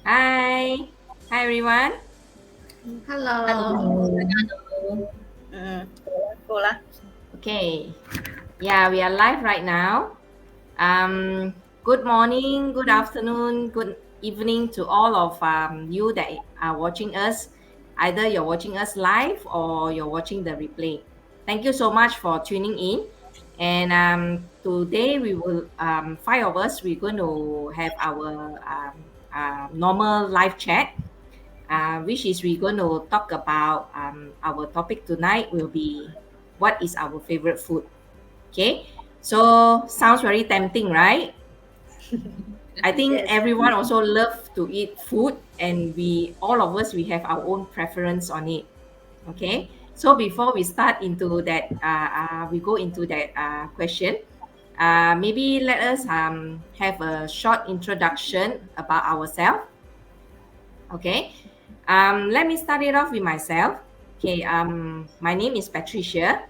Hi. Hi, everyone. Hello. Hello. Hola. Okay. Yeah, we are live right now. Good morning, good afternoon, good evening to all of you that are watching us. Either you're watching us live or you're watching the replay. Thank you so much for tuning in. And today we will, five of us, we're going to have our normal live chat, which is we're going to talk about our topic tonight will be what is our favorite food. Okay, so sounds very tempting, right? I think Yes. everyone also love to eat food, and we all of us we have our own preference on it. Okay, so before we start into that, we go into that question. Maybe let us have a short introduction about ourselves. Okay, let me start it off with myself. Okay, my name is Patricia.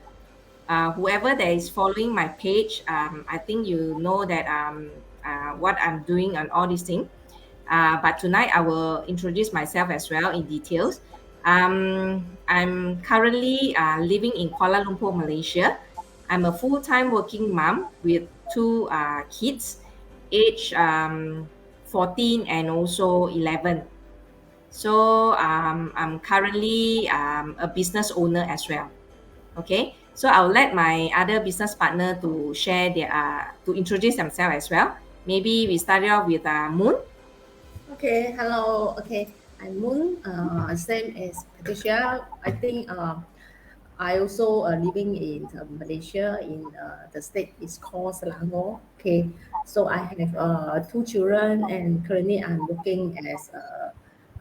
Whoever that is following my page, I think you know that what I'm doing on all these things. But tonight I will introduce myself as well in details. I'm currently living in Kuala Lumpur, Malaysia. I'm a full-time working mom with two kids, age 14 and also 11. So I'm currently a business owner as well. Okay, so I'll let my other business partner to share their to introduce themselves as well. Maybe we start off with Moon. Okay. Hello. Okay. I'm Moon. Same as Patricia. I think I also living in Malaysia. In the state is called Selangor. Okay. So I have two children, and currently I'm working as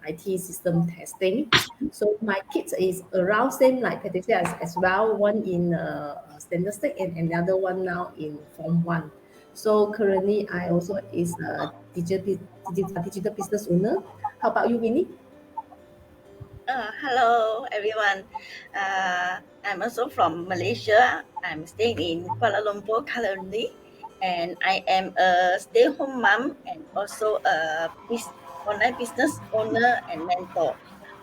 IT system testing. So my kids is around same like Patricia as well. One in standard state and another one now in Form 1. So currently I also is a digital business owner. How about you, Winnie? Hello, everyone. I'm also from Malaysia. I'm staying in Kuala Lumpur currently, and I am a stay-home mom and also a online business owner and mentor.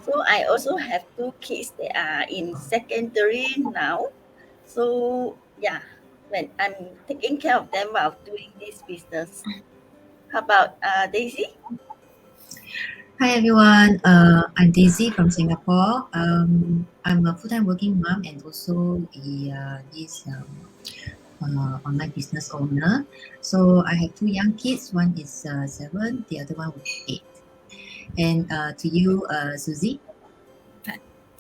So I also have two kids that are in secondary now. So yeah, when I'm taking care of them while doing this business. How about Daisy? Hi everyone, I'm Daisy from Singapore. I'm a full-time working mom and also this online business owner. So I have two young kids. One is 7, the other one will be 8. And to you, Susie.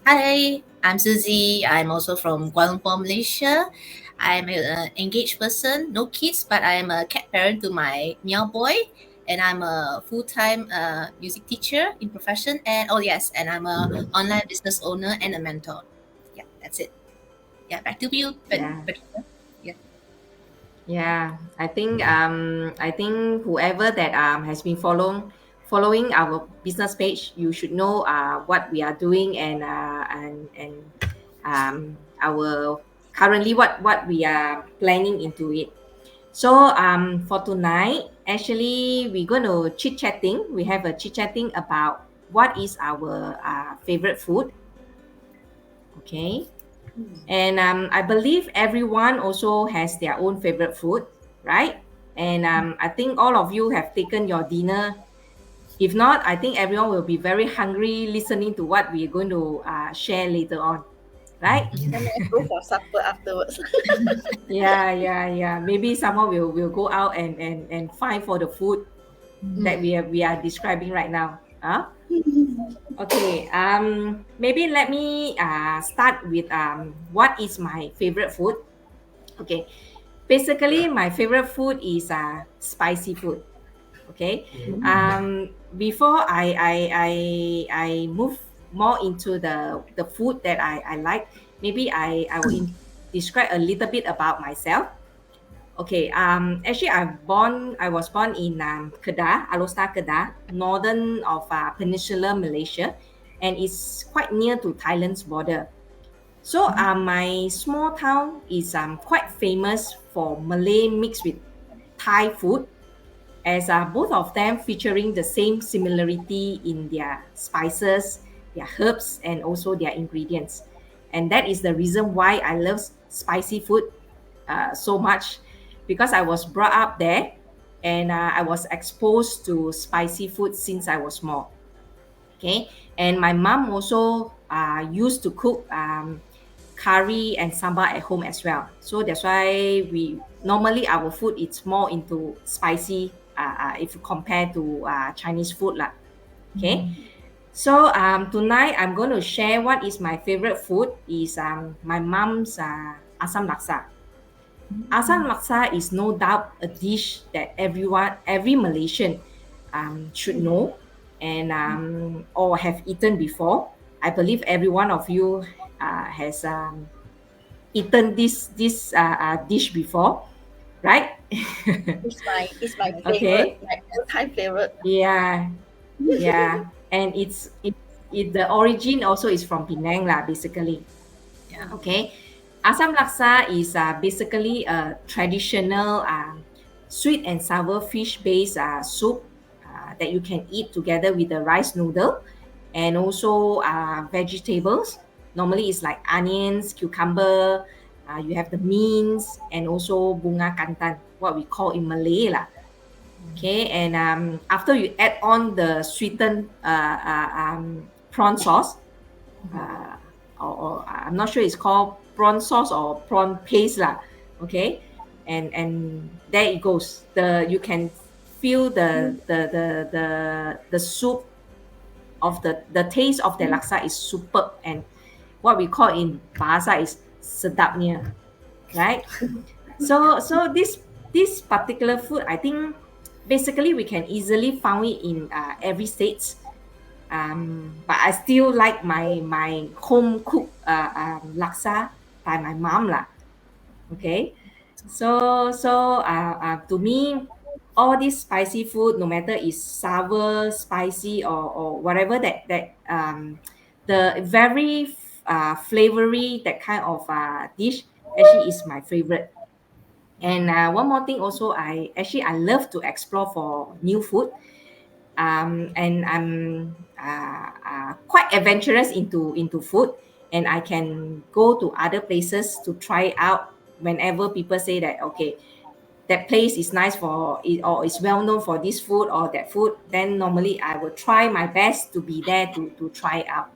Hi, I'm Suzy. I'm also from Kuala Lumpur, Malaysia. I'm an engaged person, no kids, but I'm a cat parent to my meow boy. And I'm a full-time music teacher in profession. And oh yes, and I'm a online business owner and a mentor. Yeah, that's it. Yeah, back to you. Yeah, But yeah. yeah. I think whoever that has been following our business page, you should know what we are doing and our currently what we are planning into it. So for tonight, actually we're going to chit chatting. We have a chit chatting about what is our favorite food. Okay, and I believe everyone also has their own favorite food, right? And I think all of you have taken your dinner. If not, I think everyone will be very hungry listening to what we're going to share later on, right? Then let's go for supper afterwards. Yeah. Maybe someone will go out and find for the food that we are describing right now. Huh? Okay. Maybe let me start with what is my favorite food. Okay. Basically, my favorite food is spicy food. Okay. Before I move more into the food that I like, maybe I will describe a little bit about myself. Okay. Actually, I was born in Kedah, Alor Kedah, northern of Peninsular Malaysia, and it's quite near to Thailand's border. So my small town is quite famous for Malay mixed with Thai food. as both of them featuring the same similarity in their spices, their herbs, and also their ingredients. And that is the reason why I love spicy food so much, because I was brought up there, and I was exposed to spicy food since I was small. Okay, and my mom also used to cook curry and sambar at home as well. So that's why we normally our food is more into spicy if you compare to Chinese food lah. Okay. So tonight I'm going to share what is my favorite food is my mom's asam laksa. Asam laksa is no doubt a dish that every Malaysian should know and or have eaten before. I believe every one of you has eaten this dish before, right? It's my Okay. favorite, my all-time favorite. Yeah, yeah, and the origin also is from Penang lah, basically. Yeah. Okay, asam laksa is basically a traditional sweet and sour fish-based soup that you can eat together with the rice noodle and also vegetables. Normally, it's like onions, cucumber. You have the mince and also bunga kantan, what we call in Malay lah. Okay, and after you add on the sweetened prawn sauce, or I'm not sure it's called prawn sauce or prawn paste lah. Okay, and there it goes. You can feel the soup of the taste of the laksa is superb, and what we call in bahasa is sedapnya, right? So this particular food, I think basically we can easily find it in every state. But I still like my home cooked laksa by my mom lah. Okay, so to me, all this spicy food, no matter is sour, spicy, or whatever the very flavory that kind of dish actually is my favorite. And one more thing also, I love to explore for new food. And I'm quite adventurous into food, and I can go to other places to try out whenever people say that okay, that place is nice for it or is well known for this food or that food. Then normally I will try my best to be there to try it out.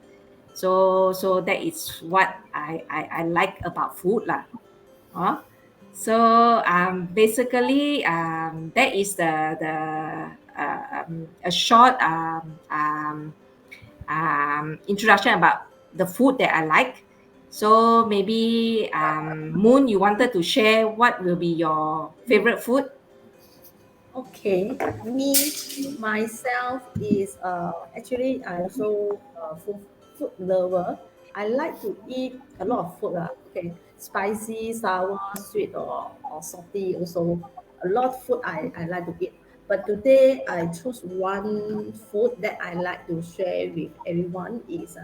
So that is what I like about food lah. Huh? So basically that is a short introduction about the food that I like. So maybe Moon, you wanted to share what will be your favorite food? Okay, me myself is actually I also food lover. I like to eat a lot of food. Okay, spicy, sour, sweet, or salty. Also, a lot of food I like to eat. But today I choose one food that I like to share with everyone is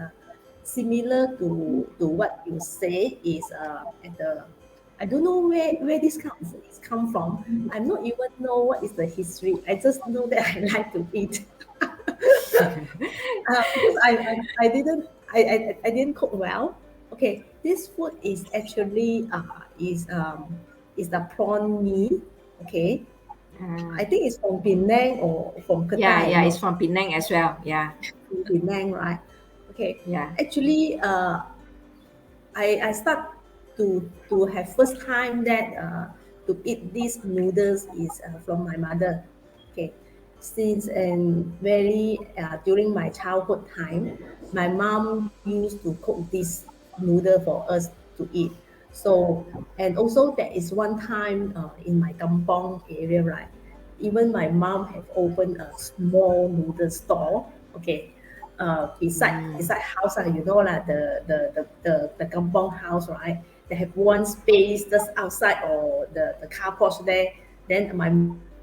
similar to what you say is at the I don't know where this kind of food is come from. I'm not even know what is the history. I just know that I like to eat. Because I didn't cook well. Okay, this food is actually is the prawn mee. Okay, I think it's from Penang or from Kedah. Yeah, it's from Penang as well. Yeah, from Penang, right? Okay. yeah. Actually, I start to have first time that to eat these noodles is from my mother. Okay, since and very during my childhood time, my mom used to cook this noodle for us to eat. So and also there is one time in my kampong area, right? Even my mom have opened a small noodle store. Okay, beside house, you know lah, the kampong house, right? They have one space just outside or the car porch there. Then my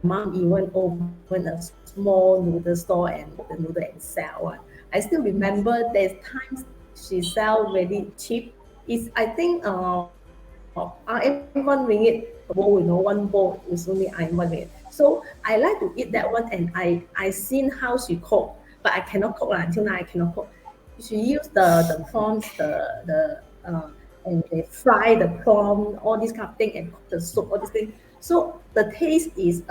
mom even opened a small noodle store and the noodle and sell. I still remember there's times she sell very cheap. It's I think RM1 a bowl, one bowl is only RM1. So I like to eat that one, and I seen how she cook, but I cannot cook until now. I cannot cook. She use the prawns, and they fry the prawn, all this kind of thing, and cook the soup, all this thing. So the taste is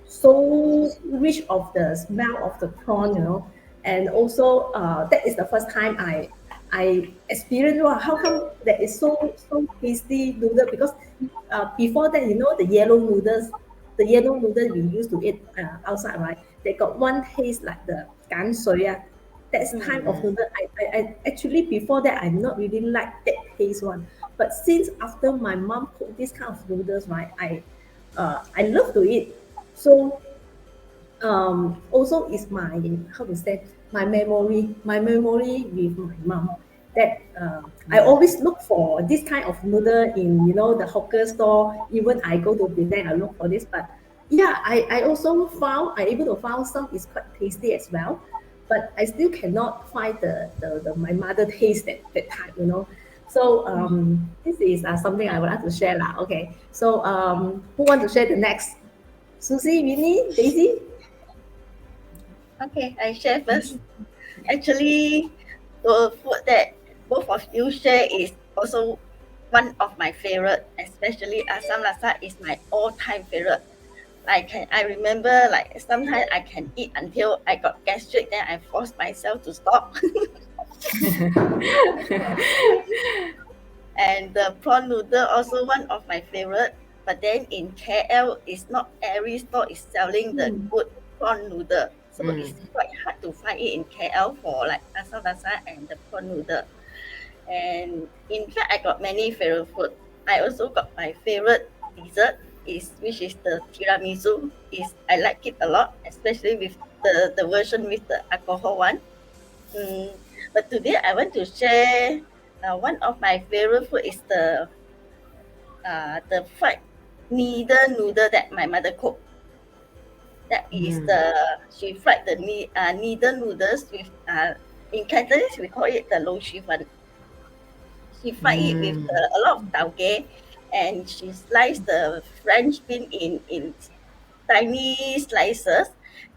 so rich of the smell of the prawn, and also that is the first time I experienced, wow, how come that is so tasty noodle, because before that, the yellow noodles we used to eat outside, right? They got one taste like the gan shui. That's kind of noodle. I actually, before that, I not really like that taste one. But since after my mom cooked this kind of noodles, right, I love to eat. So also is my, how to say, my memory with my mom, that I always look for this kind of noodle in, the hawker store. Even I go to Penang, I look for this. But yeah, I also found, I able to found some is quite tasty as well, but I still cannot find the my mother taste that time, So this is something I would like to share lah. Okay, so who want to share the next? Susie, Winnie, Daisy? Okay, I share first. Actually, the food that both of you share is also one of my favorite, especially asam laksa is my all-time favorite. I remember, like, sometimes I can eat until I got gastric, then I force myself to stop. And the prawn noodle also one of my favorite. But then in KL, it's not every store is selling the good prawn noodle. So it's quite hard to find it in KL for like asam laksa and the prawn noodle. And in fact, I got many favorite food. I also got my favorite dessert, which is the tiramisu. I like it a lot, especially with the version with the alcohol one. But today I want to share one of my favorite food is the fried needle noodle that my mother cooked. That is she fried the needle noodles with in Cantonese we call it the lo shi fan. She fried it with a lot of tauge, and she sliced the French bean in tiny slices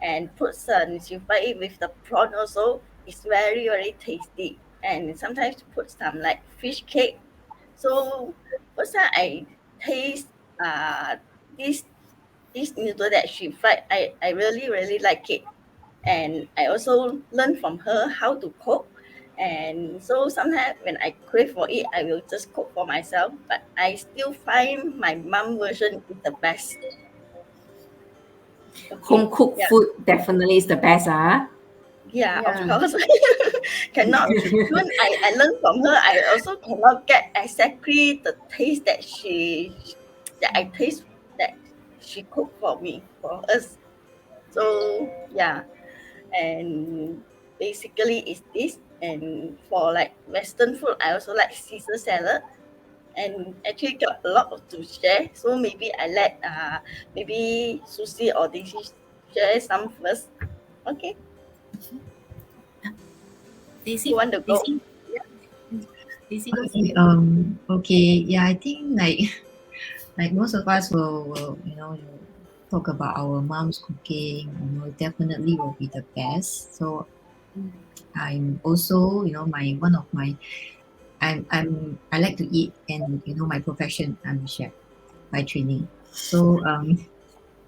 and put some. She fried it with the prawn also. It's very very tasty, and sometimes put some like fish cake. So first time I taste this noodle that she fried, I really really like it, and I also learned from her how to cook. And so sometimes when I crave for it, I will just cook for myself. But I still find my mom version is the best. Okay. Home cooked food definitely is the best, Yeah, of course. Cannot. When I learned from her, I also cannot get exactly the taste that she cooked for me, for us. So yeah, and basically it's this. And for like Western food, I also like Caesar salad, and actually got a lot to share. So maybe I let maybe Susie or Daisy share some first. Okay. Daisy, You want to go? Daisy, Okay, okay, yeah, I think like most of us will talk about our mom's cooking, definitely will be the best. So I'm also, I like to eat, and my profession, I'm a chef by training. So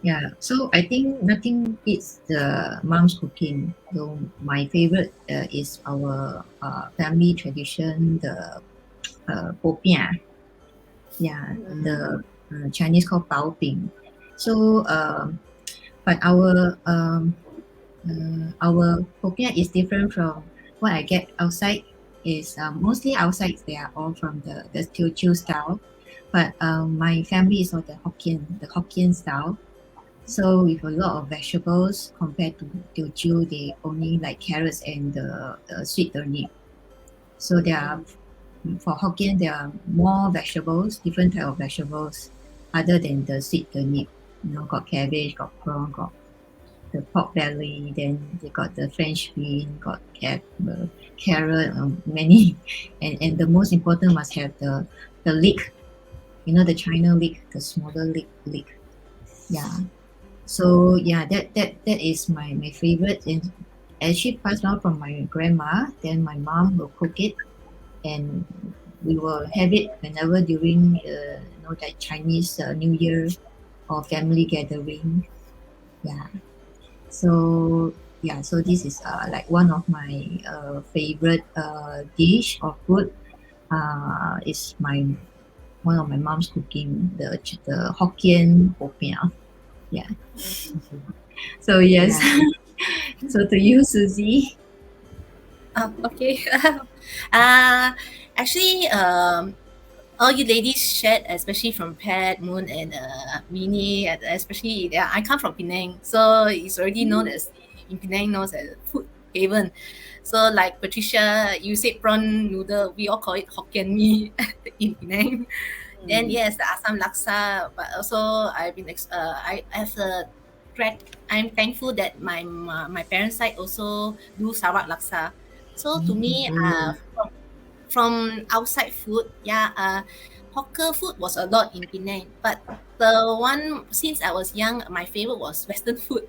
yeah, so I think nothing beats the mom's cooking. So my favorite is our family tradition, the popiah. Yeah, the Chinese called bao bing. So but our popiah is different from what I get outside. Is mostly outside they are all from the Teochew style, but my family is all the Hokkien style. So with a lot of vegetables compared to Teochew, they only like carrots and the sweet turnip. So there are, for Hokkien, there are more vegetables, different type of vegetables, other than the sweet turnip. Got cabbage, got prawn, got the pork belly, then they got the French bean, got carrot, many, and the most important must have the leek, the China leek, the smaller leek. Yeah. So yeah, that is my favorite, and actually passed down from my grandma. Then my mom will cook it, and we will have it whenever during that Chinese New Year or family gathering. Yeah. So yeah, so this is like one of my favorite dish or food. Is my one of my mom's cooking, the Hokkien popiah. Yeah. So yes. So to you, Susie. Okay. Actually, all you ladies shared, especially from Pat, Moon, and Minnie, and especially I come from Penang, so it's already known as in Penang known as food haven. So like Patricia, you said prawn noodle, we all call it Hokkien Mee in Penang. Then yes, the Assam laksa, but also I have a I'm thankful that my parents' side also do Sarawak laksa. So to me, from outside food, hawker food was a lot in Penang. But the one since I was young, my favorite was Western food.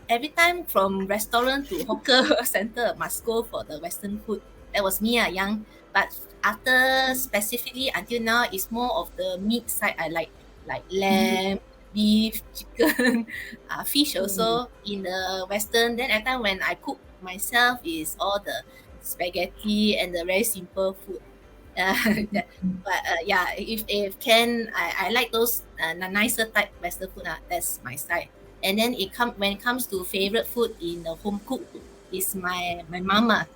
Every time from restaurant to hawker center, must go for the Western food. That was me, young. But after specifically until now, it's more of the meat side I like lamb, beef, chicken, fish also in the Western. Then at time when I cook myself is all the spaghetti and the very simple food. If can, I like those nicer type Western food. That's my side. And then when it comes to favorite food in the home cook is my mama.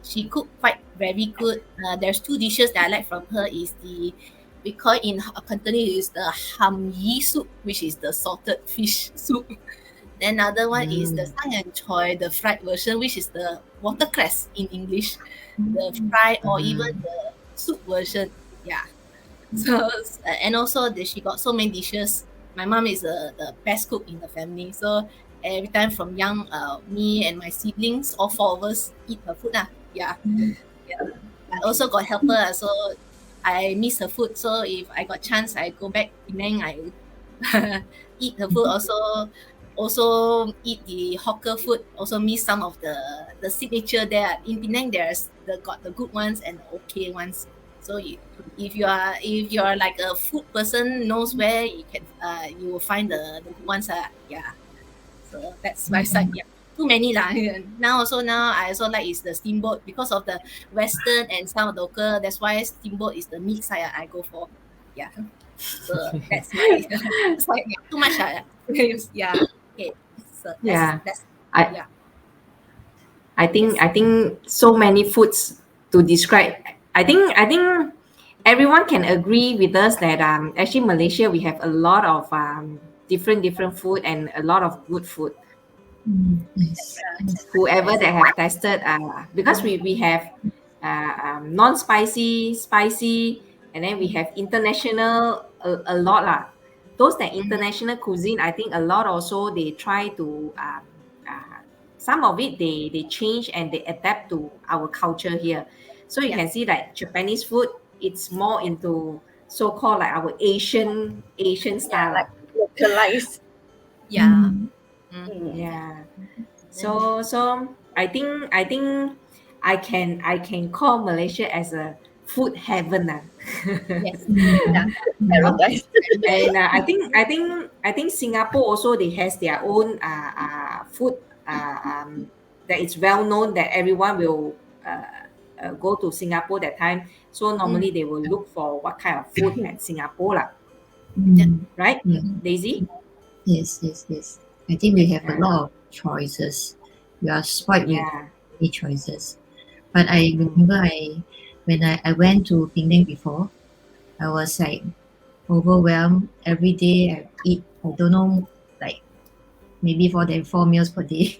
She cook quite very good. There's two dishes that I like from her is we call it in Cantonese is the ham yi soup, which is the salted fish soup. Then another one is the sang and choy, the fried version, which is the watercress in English, the fried or even the soup version. Yeah. So and also she got so many dishes. My mom is the best cook in the family. So every time from young, me and my siblings, all four of us eat her food. Yeah. I also got helper, so I miss her food. So if I got chance, I go back Penang, I eat her food. Also eat the hawker food. Also miss some of the signature there in Penang. Got the good ones and the okay ones. So if you are like a food person, knows where you can you will find the good ones. Yeah. So that's my side. Yeah. Too many lah. Now I also like is the steamboat because of the Western and some local. That's why steamboat is the meat side I go for. Yeah. So that's my side. Yeah. Too much. Yeah. Okay. So that's yeah. I think so many foods to describe. I think everyone can agree with us that actually Malaysia we have a lot of different food and a lot of good food. Yes. Whoever that have tested, because we have non-spicy, spicy, and then we have international a lot lah. Those that international cuisine, I think a lot also they try to some of it they change and they adapt to our culture here. So you can see like Japanese food, it's more into so-called like our Asian style. like localized. Yeah. Yeah. So I think I can call Malaysia as a food heaven. Yes. Paradise. And I think Singapore also they has their own food that is well known that everyone will go to Singapore that time. So normally they will look for what kind of food at Singapore lah. Right, Daisy? Yes. I think we have a lot of choices. We are spoiled with many choices. But I remember when I went to Penang before, I was like overwhelmed. Every day I eat, I don't know, like maybe 4 meals per day.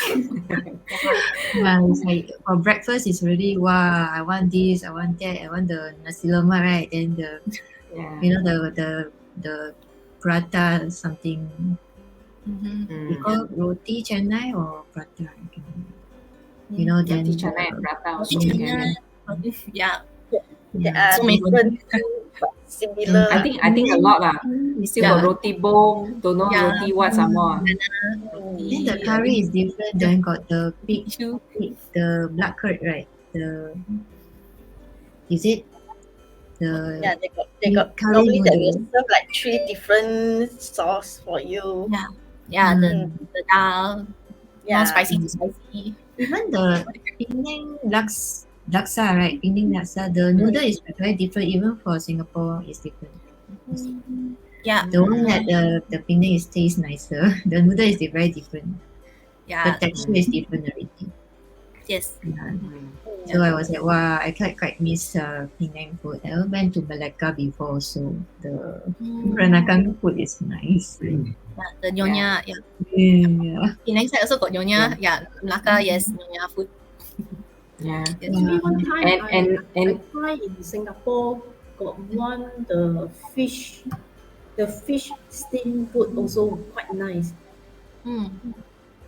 It's like for breakfast it's really wow, I want this, I want that, I want the nasi lemak, right? Then the prata something. We call roti canai or prata. Then Roti canai and prata also. Yeah. There are So many different similar. I think a lot lah. We still got Yeah. roti bong, don't know Yeah. roti what some more. Then the curry is different. Then got the pig, the black curd, right? Is it the Yeah, they got curry normally they will noodle? serve like 3 different sauce for you. Yeah, Mm. the dal, Yeah. non-spicy to spicy. Even the Penang laksa, right? Penang laksa, the noodle is very different. Even for Singapore, it's different. Yeah, The one at the Penang is taste nicer. The noodle is very different. The yeah, texture is different already. yes. Yeah. Mm. So I was like, wow, I quite miss Penang food. I went to Malacca before, so the Peranakan food is nice. The nyonya, yeah. Yeah. Penang side also got nyonya. Yeah, Melaka, yes, nyonya food. Yeah. Yes. Actually, one time And- I tried in Singapore, got one the fish steam food also quite nice. Mm.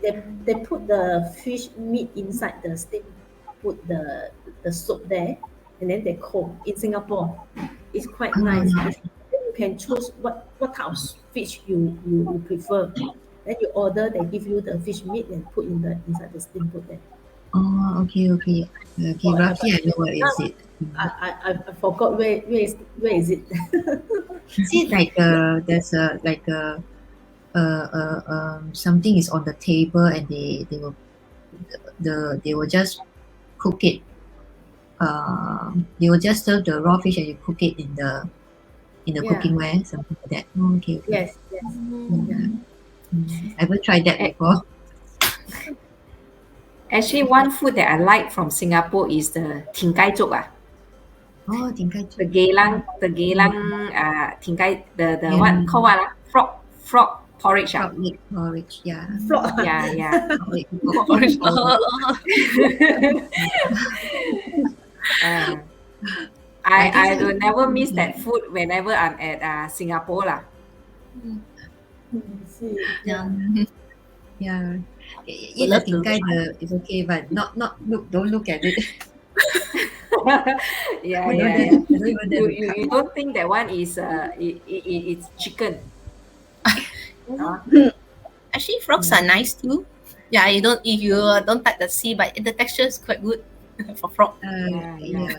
They put the fish meat inside the steam, put the soup there, and then they cook. In Singapore, it's quite nice. You can choose what type of fish you prefer. Then you order, they give you the fish meat and put inside the steam food there. Oh, okay. Roughly, I know what is it. I forgot where is it. Is it like there's a like a something is on the table and they will just cook it. They will just serve the raw fish and you cook it in the Yeah. cooking ware, something like that. Oh, okay. Yes. Yeah. I haven't tried that before. Actually, one food that I like from Singapore is the Ting Kai Zhup. Oh, tingkai The Geylang Ting Kai, the Yeah. what called what? Frog porridge. frog leg porridge. Yeah. Yeah. Frog leg Porridge. Uh, I I think so. will never miss that food whenever I'm at Singapore lah. Yeah. Yeah. Eat the love to- tingkai is okay, but don't look at it. Yeah. I don't even dare to cut. You don't think that one is it's chicken? Actually, frogs are nice too. Yeah, if you don't touch the sea, but the texture is quite good for frog. Yeah.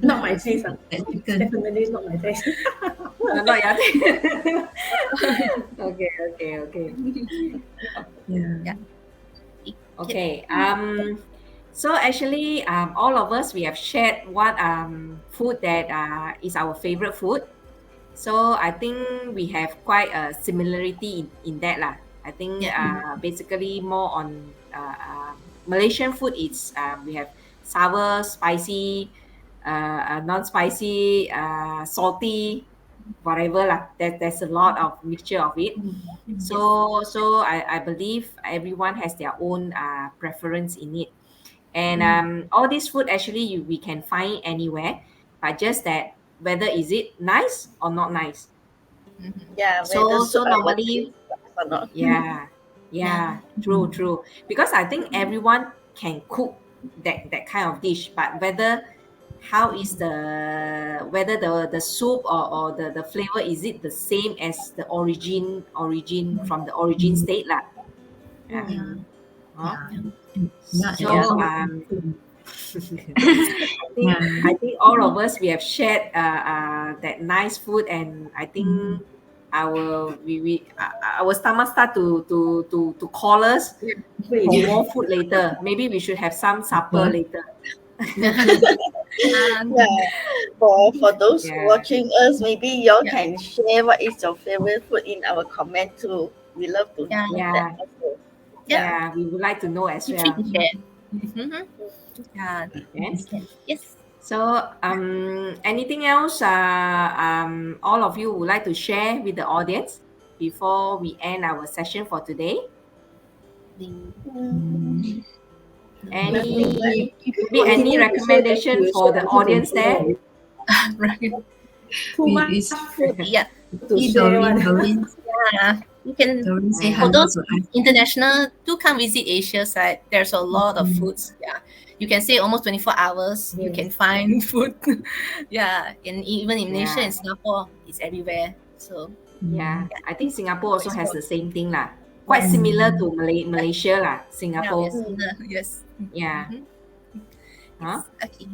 Not my taste. That chicken. Definitely not my taste. Not yet. Okay. Yeah. Okay. So actually, all of us we have shared what food that is our favorite food. So I think we have quite a similarity in that lah. I think basically more on Malaysian food. It's we have sour, spicy, non-spicy, salty, whatever lah. There's a lot of mixture of it. So I believe everyone has their own preference in it. And all this food actually we can find anywhere, but just that whether is it nice or not nice. Yeah. So whether normally, or not. yeah, true. Because I think everyone can cook that kind of dish, but whether the soup or the flavor, is it the same as the origin from the origin state lah. Yeah. Huh? Not So Yeah. I think all of us we have shared that nice food, and I think our stomach start to call us for more food later. Maybe we should have some supper later. Yeah. For those Yeah. watching us, maybe y'all can share what is your favorite food in our comment too. We love to know Yeah. that also. Yeah, we would like to know as well. Mhm. Yeah. Okay. Yes. So, anything else all of you would like to share with the audience before we end our session for today? Any recommendation for the audience there? Right. Too much It's- food Yeah. to share one. Doreen You can say For hello those- to us. international do come visit Asia side. There's a lot of foods. Yeah. you can say almost 24 hours. You Yes. can find food. Yeah, and even in Malaysia Yeah. and Singapore, it's everywhere. So Yeah, I think Singapore also has the same thing lah. Quite Yes. similar to Malaysia lah, yeah, Singapore. yes. Yeah. Mhm. Huh? Okay.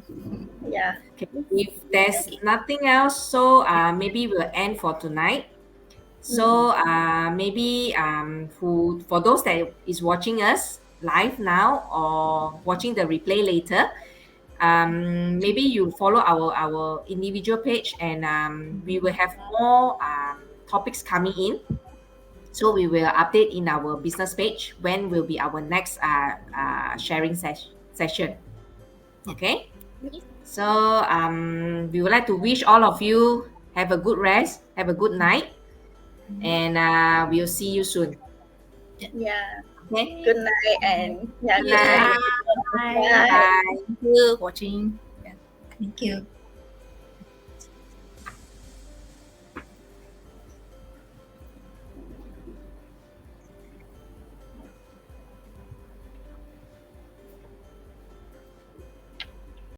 Yeah. Okay. If there's nothing else, so maybe we'll end for tonight. So maybe who for those that is watching us live now or watching the replay later, maybe you follow our individual page and we will have more topics coming in. So we will update in our business page when will be our next sharing session. Okay. So we would like to wish all of you have a good rest, have a good night, and we'll see you soon. Yeah. Okay. Good night and yeah, Good good night. night. Bye. Bye. Thank you for watching. Yeah. Thank you.